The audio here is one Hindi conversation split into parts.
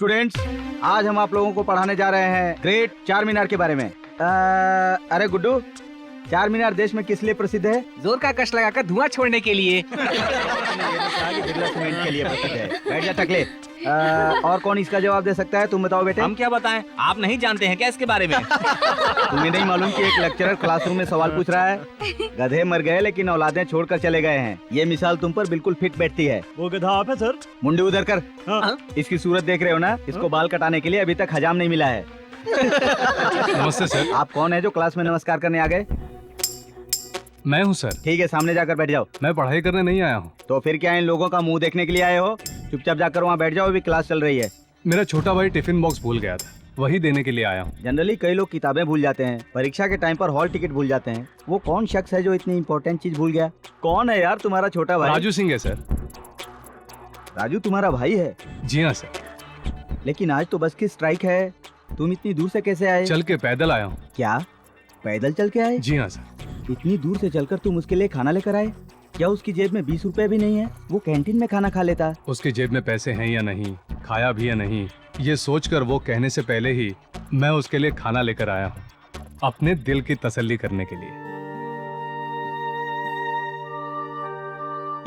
स्टूडेंट्स, आज हम आप लोगों को पढ़ाने जा रहे हैं ग्रेट चार मीनार के बारे में। अरे गुड्डू, चार मीनार देश में किस लिए प्रसिद्ध है? जोर का कष्ट लगाकर धुआं छोड़ने के लिए। के लिए प्रसिद्ध है। बैठ जा टकले। और कौन इसका जवाब दे सकता है? तुम बताओ बेटे। हम क्या बताएं? आप नहीं जानते हैं क्या इसके बारे में? तुम्हें नहीं मालूम कि एक लेक्चरर क्लासरूम में सवाल पूछ रहा है? गधे मर गए लेकिन औलादें छोड़कर चले गए हैं। ये मिसाल तुम पर बिल्कुल फिट बैठती है। वो गधा आप है सर? मुंडी उधर कर। हाँ। इसकी सूरत देख रहे हो ना? इसको बाल कटाने के लिए अभी तक हजाम नहीं मिला है। नमस्ते सर। आप कौन है जो क्लास में नमस्कार करने आ गए? मैं हूँ सर। ठीक है, सामने जाकर बैठ जाओ। मैं पढ़ाई करने नहीं आया हूँ। तो फिर क्या इन लोगों का मुंह देखने के लिए आए हो? चुपचाप जाकर वहाँ बैठ जाओ, अभी क्लास चल रही है। मेरा छोटा भाई टिफिन बॉक्स भूल गया था, वही देने के लिए आया हूँ। जनरली कई लोग किताबें भूल जाते हैं, परीक्षा के टाइम पर हॉल टिकट भूल जाते हैं। वो कौन शख्स है जो इतनी इंपॉर्टेंट चीज भूल गया? कौन है यार तुम्हारा छोटा भाई? राजू सिंह है सर। राजू तुम्हारा भाई है? जी हाँ सर। लेकिन आज तो बस की स्ट्राइक है, तुम इतनी दूर से कैसे आए? चल के पैदल आया हूँ। क्या पैदल चल के आए? जी हाँ सर। इतनी दूर से चलकर तुम उसके लिए खाना लेकर आए? क्या उसकी जेब में 20 रुपए भी नहीं है? वो कैंटीन में खाना खा लेता। उसकी जेब में पैसे हैं या नहीं, खाया भी या नहीं, ये सोचकर वो कहने से पहले ही मैं उसके लिए खाना लेकर आया हूँ, अपने दिल की तसल्ली करने के लिए।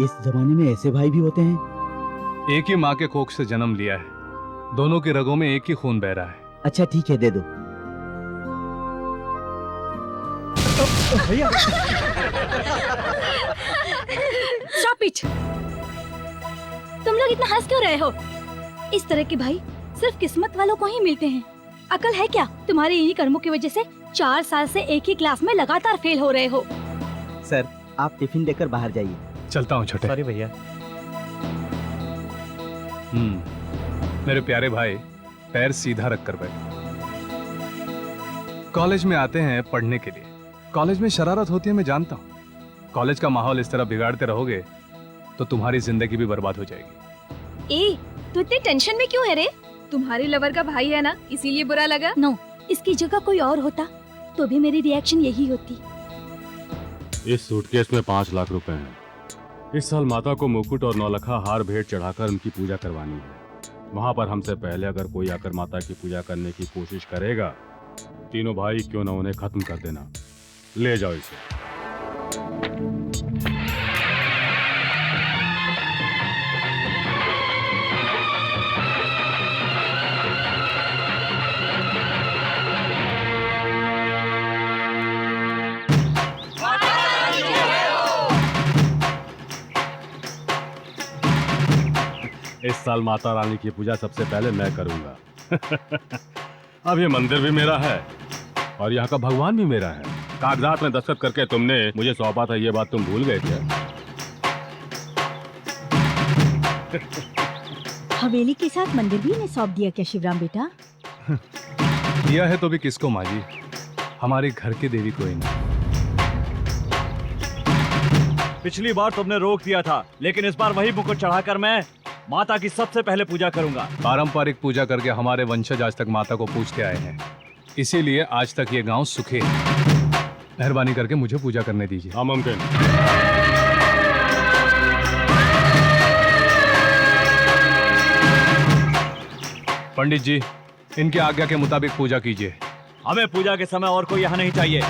इस जमाने में ऐसे भाई भी होते हैं? एक ही माँ के कोख से जन्म लिया है, दोनों की रगों में एक ही खून बह रहा है। अच्छा ठीक है, दे दो। भैया Stop it! तुम लोग इतना हंस क्यों रहे हो? इस तरह के भाई सिर्फ किस्मत वालों को ही मिलते हैं। अकल है क्या? तुम्हारे इन्हीं कर्मों की वजह से 4 साल से एक ही क्लास में लगातार फेल हो रहे हो। सर, आप टिफिन देकर बाहर जाइए। चलता हूँ छोटे। सॉरी भैया। मेरे प्यारे भाई, पैर सीधा रख कर बैठ। कॉलेज में आते हैं पढ़ने के लिए। कॉलेज में शरारत होती है, मैं जानता हूँ। कॉलेज का माहौल इस तरह बिगाड़ते रहोगे तो तुम्हारी जिंदगी भी बर्बाद हो जाएगी। ए, तू इतनी टेंशन में क्यों है रे? तुम्हारी लवर का भाई है ना, इसीलिए बुरा लगा? नो, इसकी जगह कोई और होता तो भी मेरी रिएक्शन यही होती। इस सूटकेस में 5 लाख रुपए हैं। इस साल माता को मुकुट और नौलखा हार भेंट चढ़ाकर उनकी पूजा करवानी है। वहां पर हमसे पहले अगर कोई आकर माता की पूजा करने की कोशिश करेगा, तीनों भाई क्यों न उन्हें खत्म कर देना। ले जाओ इसे। इस साल माता रानी की पूजा सबसे पहले मैं करूंगा। अब ये मंदिर भी मेरा है और यहाँ का भगवान भी मेरा है। कागजात में दस्तखत करके तुमने मुझे सौंपा था, ये बात तुम भूल गए क्या? हवेली के साथ मंदिर भी इन्हें सौंप दिया क्या शिवराम बेटा? दिया है तो भी किसको माँ जी? हमारे घर की देवी कोई नहीं। पिछली बार तुमने रोक दिया था, लेकिन इस बार वही मुकुट चढ़ाकर मैं माता की सबसे पहले पूजा करूंगा। पारंपरिक पूजा करके हमारे वंशज आज तक माता को पूजते आए हैं, इसीलिए आज तक ये गांव सुखे है। मेहरबानी करके मुझे पूजा करने दीजिए। नामुमकिन। पंडित जी, इनके आज्ञा के मुताबिक पूजा कीजिए। हमें पूजा के समय और कोई यहाँ नहीं चाहिए।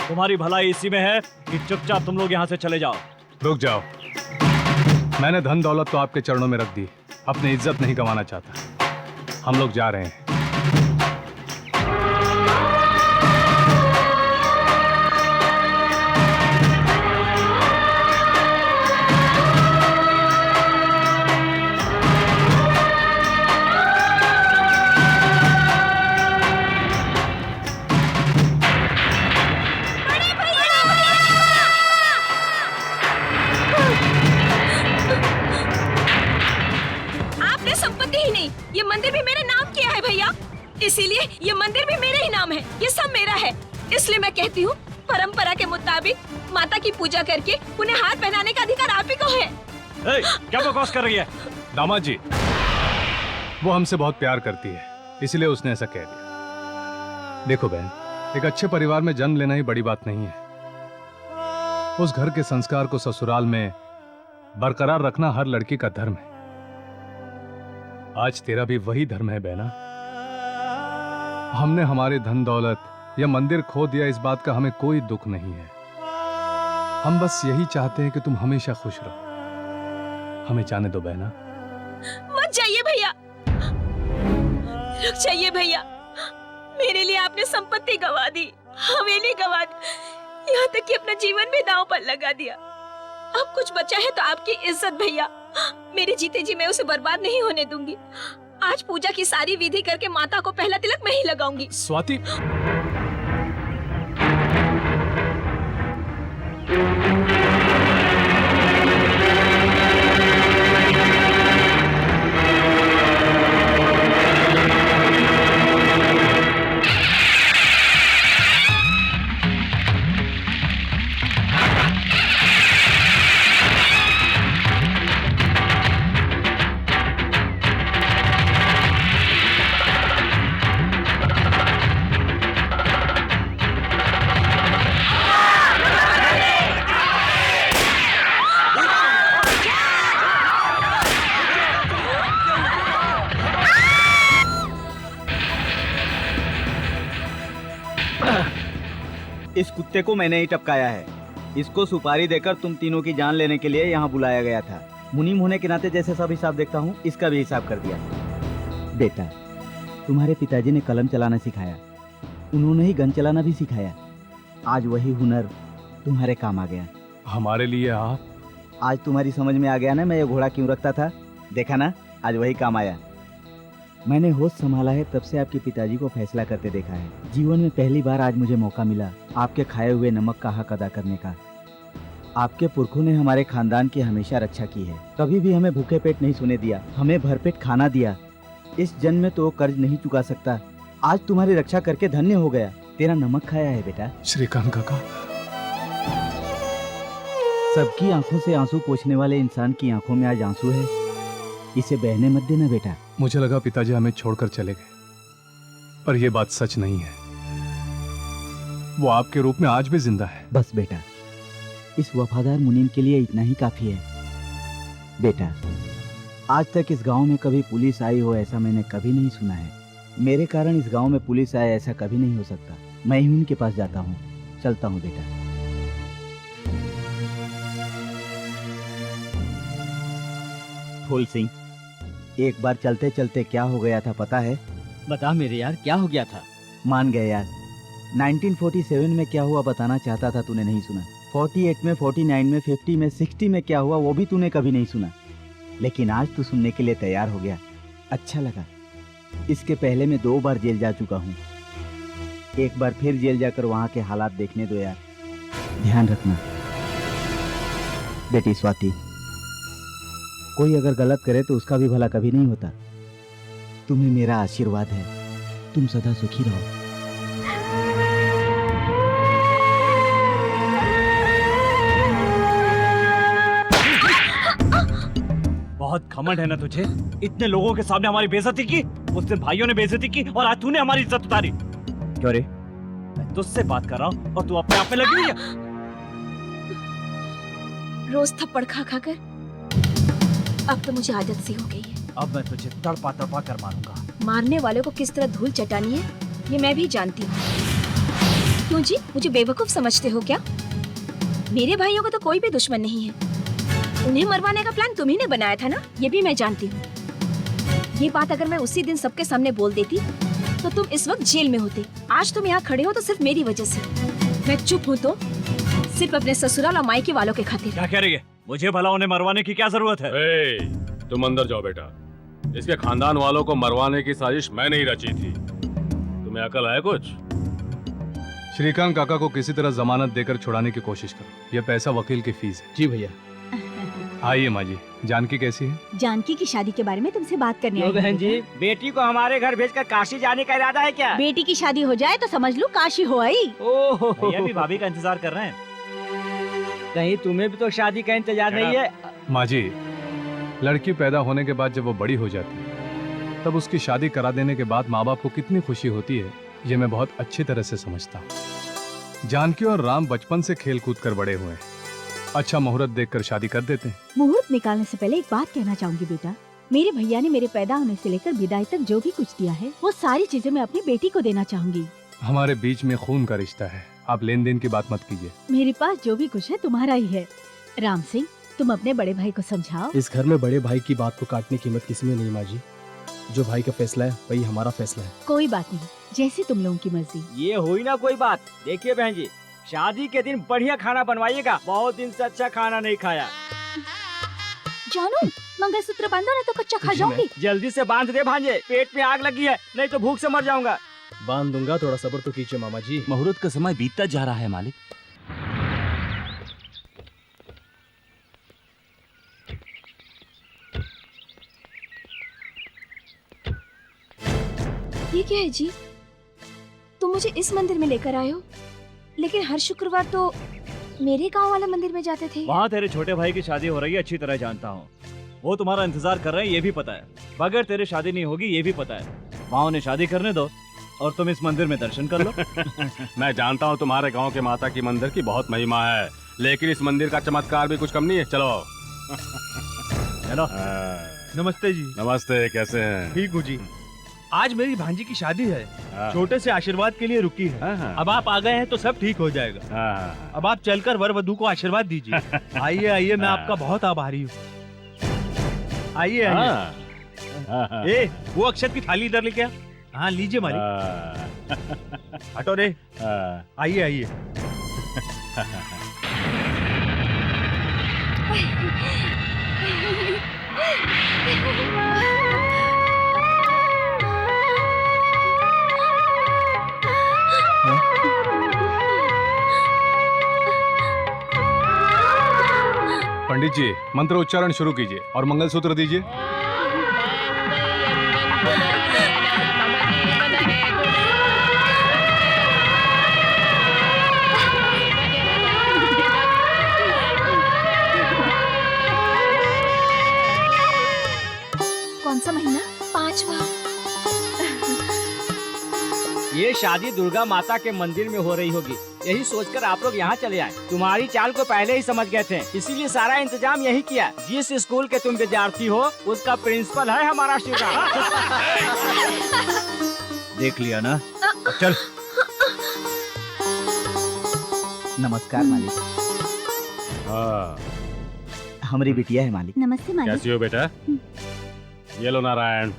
तुम्हारी भलाई इसी में है कि चुपचाप तुम लोग यहाँ से चले जाओ। रुक जाओ। मैंने धन दौलत तो आपके चरणों में रख दी, अपनी इज्जत नहीं गंवाना चाहता। हम लोग जा रहे हैं। आपने संपत्ति ही नहीं, ये मंदिर भी मेरे नाम किया है भैया। इसीलिए ये मंदिर भी मेरे ही नाम है, ये सब मेरा है। इसलिए मैं कहती हूँ, परंपरा के मुताबिक माता की पूजा करके उन्हें हार पहनाने का अधिकार आप ही को है। क्या बकवास कर रही है? दामाद जी, वो हमसे बहुत प्यार करती है, इसलिए उसने ऐसा कह दिया। देखो बहन, एक अच्छे परिवार में जन्म लेना ही बड़ी बात नहीं है। उस घर के संस्कार को ससुराल में बरकरार रखना हर लड़की का धर्म है। आज तेरा भी वही धर्म है बहना। हमने हमारे धन दौलत या मंदिर खो दिया, इस बात का हमें कोई दुख नहीं है। हम बस यही चाहते हैं कि तुम हमेशा खुश रहो। हमें जाने दो बहना। मत जाइए भैया, रुक जाइए भैया। मेरे लिए आपने संपत्ति गवा दी, हवेली गवा दी, यहाँ तक कि अपना जीवन भी दांव पर लगा दिया। अब कुछ बचा है तो आपकी इज्जत भैया। मेरे जीते जी मैं उसे बर्बाद नहीं होने दूंगी। आज पूजा की सारी विधि करके माता को पहला तिलक मैं ही लगाऊंगी। स्वाति, इस कुत्ते को मैंने ही टपकाया है। इसको सुपारी देकर तुम तीनों की जान लेने के लिए यहाँ बुलाया गया था। मुनीम होने के नाते जैसे सब हिसाब देखता हूँ, इसका भी हिसाब कर दिया। बेटा, तुम्हारे पिताजी ने कलम चलाना सिखाया, उन्होंने ही गन चलाना भी सिखाया। आज वही हुनर तुम्हारे काम आ गया। हमारे लिए आप? आज तुम्हारी समझ में आ गया ना मैं ये घोड़ा क्यों रखता था। देखा ना, आज वही काम आया। मैंने होश संभाला है तब से आपके पिताजी को फैसला करते देखा है। जीवन में पहली बार आज मुझे मौका मिला आपके खाए हुए नमक का हक अदा करने का। आपके पुरखों ने हमारे खानदान की हमेशा रक्षा की है, कभी भी हमें भूखे पेट नहीं सोने दिया, हमें भरपेट खाना दिया। इस जन्म में तो वो कर्ज नहीं चुका सकता। आज तुम्हारी रक्षा करके धन्य हो गया। तेरा नमक खाया है बेटा। श्रीकांत काका, सबकी आंखों से आंसू पोंछने वाले इंसान की आंखों में आज आंसू है। इसे बहने मत देना बेटा। मुझे लगा पिताजी हमें छोड़कर चले गए, पर यह बात सच नहीं है। वो आपके रूप में आज भी जिंदा है। बस बेटा, इस वफादार मुनीम के लिए इतना ही काफी है। बेटा, आज तक इस गांव में कभी पुलिस आई हो ऐसा मैंने कभी नहीं सुना है। मेरे कारण इस गांव में पुलिस आए ऐसा कभी नहीं हो सकता। मैं ही उनके पास जाता हूँ। चलता हूँ बेटा। फूल सिंह, एक बार चलते चलते क्या हो गया था पता है? बता मेरे यार, क्या हो गया था? मान गए यार। 1947 में क्या हुआ बताना चाहता था, तूने नहीं सुना। 48 में, 49 में, 50 में, 60 में क्या हुआ वो भी तूने कभी नहीं सुना। लेकिन आज तू सुनने के लिए तैयार हो गया। अच्छा लगा। इसके पहले मैं 2 बार जेल जा चुका हूँ। एक बार फिर जेल जाकर वहाँ के हालात देखने दो यार। ध्यान रखना बेटी स्वाति, कोई अगर गलत करे तो उसका भी भला कभी नहीं होता। तुम्हें मेरा आशीर्वाद है। तुम सदा सुखी रहो। बहुत घमंड है ना तुझे। इतने लोगों के सामने हमारी बेइज्जती की, उस दिन भाइयों ने बेइज्जती की और आज तूने हमारी इज्जत उतारी। क्यों रे? मैं तुझसे बात कर रहा हूँ और तू अपने आप में लगी हुई है। रोज थप्पड़ खा खा कर अब तो मुझे आदत सी हो गई है। अब मैं तुझे तड़पा तड़पा कर मारूंगा। मारने वाले को किस तरह धूल चटानी है ये मैं भी जानती हूँ। क्यों जी, मुझे बेवकूफ समझते हो क्या? मेरे भाइयों का तो कोई भी दुश्मन नहीं है। उन्हें मरवाने का प्लान तुम्ही ने बनाया था ना, ये भी मैं जानती हूँ। ये बात अगर मैं उसी दिन सबके सामने बोल देती तो तुम इस वक्त जेल में होते। आज तुम यहाँ खड़े हो तो सिर्फ मेरी वजह से। मैं चुप हूँ तो सिर्फ अपने ससुराल और मायके वालों के खातिर। क्या कह रही है? मुझे भला उन्हें मरवाने की क्या जरूरत है? तुम अंदर जाओ बेटा। इसके खानदान वालों को मरवाने की साजिश मैं नहीं रची थी। तुम्हें अकल है कुछ? श्रीकांत काका को किसी तरह जमानत देकर छुड़ाने की कोशिश करो। यह पैसा वकील की फीस है। जी भैया। आइए माँ जी। जानकी कैसी है? जानकी की शादी के बारे में तुमसे बात करने आई हूँ। बहन जी, बेटी को हमारे घर भेजकर काशी जाने का इरादा है क्या? बेटी की शादी हो जाए तो समझ लो काशी हो आई। ओहो, भैया भी भाभी का इंतजार कर रहे हैं। कहीं तुम्हें भी तो शादी का इंतजार नहीं है? माँ जी, लड़की पैदा होने के बाद जब वो बड़ी हो जाती है तब उसकी शादी करा देने के बाद माँ बाप को कितनी खुशी होती है ये मैं बहुत अच्छी तरह से समझता हूँ। जानकी और राम बचपन से खेल कूद कर बड़े हुए हैं। अच्छा मुहूर्त देखकर शादी कर देते हैं। मुहूर्त निकालने से पहले एक बात कहना चाहूंगी बेटा। मेरे भैया ने मेरे पैदा होने से लेकर विदाई तक जो भी कुछ दिया है वो सारी चीजें मैं अपनी बेटी को देना चाहूंगी। हमारे बीच में खून का रिश्ता है, आप लेन देन की बात मत कीजिए। मेरे पास जो भी कुछ है तुम्हारा ही है। राम सिंह, तुम अपने बड़े भाई को समझाओ। इस घर में बड़े भाई की बात को काटने की हिम्मत किसी में नहीं माँ जी। जो भाई का फैसला है वही हमारा फैसला है। कोई बात नहीं, जैसी तुम लोगों की मर्जी। ये हुई ना कोई बात। देखिए बहन जी, शादी के दिन बढ़िया खाना बनवाइएगा। बहुत दिन से अच्छा खाना नहीं खाया। जानू, मंगलसूत्र बांधो ना तो कच्चा खा जाऊंगी। जल्दी से बांध दे भांजे, पेट में आग लगी है, नहीं तो भूख से मर जाऊंगा। बांध दूंगा, थोड़ा सब्र तो कीजिए मामा जी। मुहूर्त का समय बीतता जा रहा है मालिक। ये क्या है जी? तुम मुझे इस मंदिर में लेकर आए हो, लेकिन हर शुक्रवार तो मेरे गांव वाले मंदिर में जाते थे। वहाँ तेरे छोटे भाई की शादी हो रही है, अच्छी तरह जानता हूँ। वो तुम्हारा इंतजार कर रहे हैं, ये भी पता है। बगैर तेरे शादी नहीं होगी, ये भी पता है। वहाँ उन्हें शादी करने दो और तुम इस मंदिर में दर्शन कर लो। मैं जानता हूँ तुम्हारे गांव के माता की मंदिर की बहुत महिमा है, लेकिन इस मंदिर का चमत्कार भी कुछ कम नहीं है। चलो चलो। नमस्ते जी। नमस्ते, कैसे हैं? ठीक हूँ जी। आज मेरी भांजी की शादी है, हाँ। छोटे से आशीर्वाद के लिए रुकी है। हाँ। अब आप आ गए हैं तो सब ठीक हो जाएगा। हाँ। अब आप चलकर वर वधू को आशीर्वाद दीजिए। आइए आइए, मैं आपका बहुत आभारी हूँ। आइए आइए। हाँ। ए, वो अक्षत की थाली इधर लेके आ। हाँ लीजिए मालिक। हटो रे। आइए आइए। पंडित जी, मंत्र उच्चारण शुरू कीजिए और मंगलसूत्र दीजिए। कौन सा महीना? 5वां। ये शादी दुर्गा माता के मंदिर में हो रही होगी, यही सोचकर आप लोग यहाँ चले आए। तुम्हारी चाल को पहले ही समझ गए थे, इसीलिए सारा इंतजाम यही किया। जिस स्कूल के तुम विद्यार्थी हो उसका प्रिंसिपल है हमारा शिवराम। देख लिया ना, चल। नमस्कार मालिक। हाँ। हमारी बिटिया है मालिक। नमस्ते मालिक। कैसी हो बेटा? ये लो नारायण।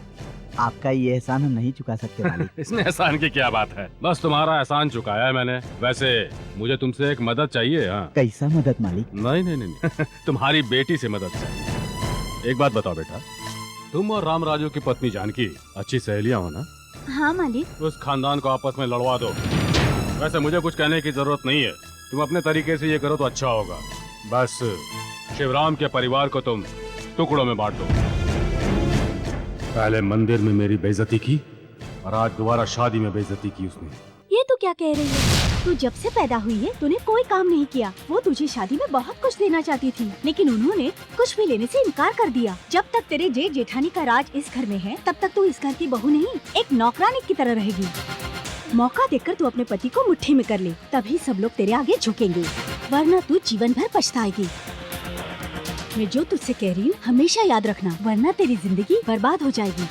आपका ये एहसान हम नहीं चुका सकते मालिक। इसमें एहसान की क्या बात है, बस तुम्हारा एहसान चुकाया है मैंने। वैसे मुझे तुमसे एक मदद चाहिए। हाँ। कैसा मदद मालिक? नहीं नहीं नहीं, नहीं। तुम्हारी बेटी से मदद चाहिए। एक बात बताओ बेटा, तुम और राम राजू की पत्नी जानकी अच्छी सहेलियां हो ना? हाँ मालिक। उस खानदान को आपस में लड़वा दो। वैसे मुझे कुछ कहने की जरूरत नहीं है, तुम अपने तरीके से ये करो तो अच्छा होगा। बस शिवराम के परिवार को तुम टुकड़ों में बांट दो। पहले मंदिर में मेरी बेइज्जती की और आज दोबारा शादी में बेइज्जती की उसने। ये तो क्या कह रही है? तू जब से पैदा हुई है तूने कोई काम नहीं किया। वो तुझे शादी में बहुत कुछ देना चाहती थी, लेकिन उन्होंने कुछ भी लेने से इनकार कर दिया। जब तक तेरे जेठ जेठानी का राज इस घर में है, तब तक तू इस घर की बहू नहीं, एक नौकरानी की तरह रहेगी। मौका देखकर तू अपने पति को मुट्ठी में कर ले, तभी सब लोग तेरे आगे झुकेंगे, वरना तू जीवन भर पछताएगी। मैं जो तुझसे कह रही हूँ हमेशा याद रखना, वरना तेरी जिंदगी बर्बाद हो जाएगी।